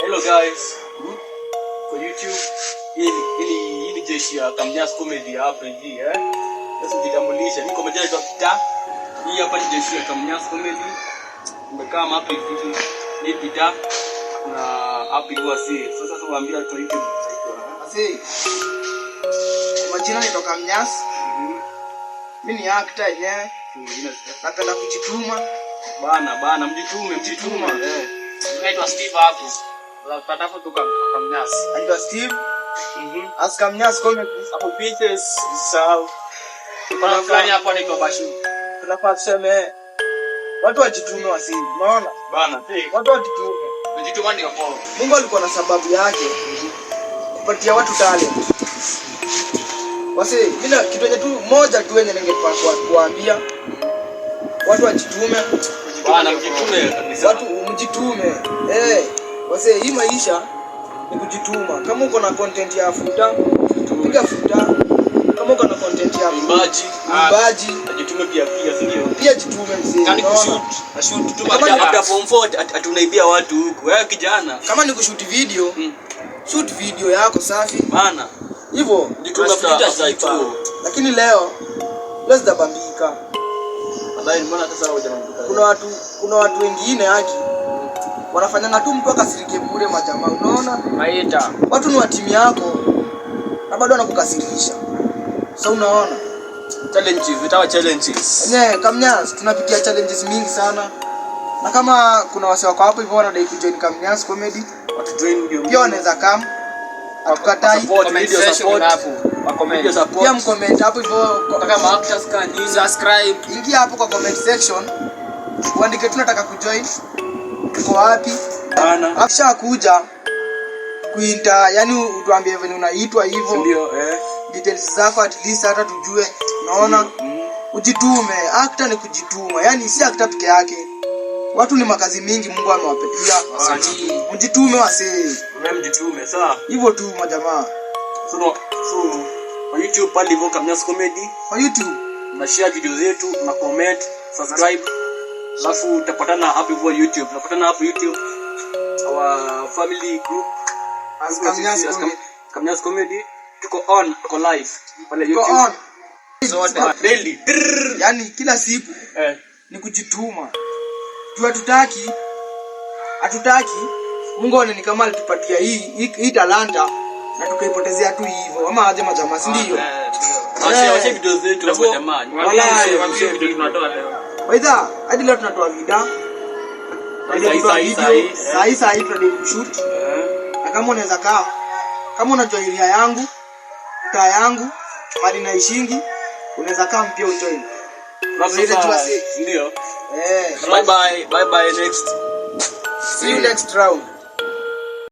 Hello guys. Kwa YouTube hii ni jeshi ya Kamnyas Comedy hapa hivi Sasa nitambulisha niko majina ya Peter. Hii hapa ni jeshi ya Kamnyas Comedy. Nimekaa hapa hivi ni Peter na hapa hivi sasa tuambia tu hivi Asi. Majina ni Kamnyas. Mimi ni actor yenyewe. Napenda kujituma. Bana mjitume. Naitwa Steve hapo. Tunatafuta tu Kamnyas. Naitwa Steve. As Kamnyas Comedy. Hapo pictures sawa. Kuna fulani hapo anaitwa Bashu. Tunafaa tuseme watu wajitume wasi. Unaona? Bana, watu wajitume. Kujituma ndio kwa. Mungu alikuwa na sababu yake kupatia watu talent. Wasi, bila kitu yenye tu moja tu yenye ningepaka kuambia watu wajitume. Bana mjitume kabisa. Watu mjitume. Wase hii maisha ni kujituma. Kama uko na content ya futa, piga futa. Kama uko na content ya mbaji, ajitume pia si ndio? Pia jitume mzee. Kani kushoot tu after form 4 atunaibia watu huko. Wewe kijana, kama ni kushoot video, shoot video yako safi. Bana. Hivyo jitume after. Lakini leo dabambika. Wallahi mbona sasa hao jamaa kuna watu wengine haki wanafanyanga tu mtu akasirike bure majamaa, unaona? Maita. Watu ni wa timu yako na bado wanakukasirisha. Sasa unaona? Challenges. Kamnyas tunapitia challenges mingi sana. Na kama kuna wase wako hapo hivyo wanadai kujoin Kamnyas Comedy, watu join ndio. Pia wanaweza come. Atukatai video support hapo. Pia mcomment hapo hivyo kama actors can subscribe. Ingia hapo kwa comment section. Uandike tunataka kujoin. Uko wapi? Bana. Akisha kuja kuinta, yani utuambie venye unaitwa hivyo. Ndio, Details zako at least hata tujue. Unaona? Ujitume. Actor ni kujituma. Yani si actor peke yake. Watu ni makazi mingi Mungu amewapatia. Mjitume wase. Wewe mjitume, sawa? Hivyo tu majamaa. So kwa YouTube pale hivyo Kamnyas Comedy. Kwa YouTube na share video zetu, na comment, subscribe. Alafu utapatana hapo hivyo YouTube. Tunapatana hapo YouTube. Our family group as Kamnyas Comedy. Tuko live pale YouTube. Tuko on. Zote daily. Yani kila siku ni kujituma. Hatutaki Mungu ni kama alitupatia hii talanta na tukaipotezea tu hivyo. Ama aje majamaa, si ndio? Wacha video zetu hapo jamani. Wacha video tunatoa leo. Waidha, hadi leo tunatoa video. Sasa tunadai kushoot. Na kama unaweza kama unajua area yangu, taa yangu, hadi naishingi, unaweza mpia ujoin. Ndio. Bye bye next. See you next round.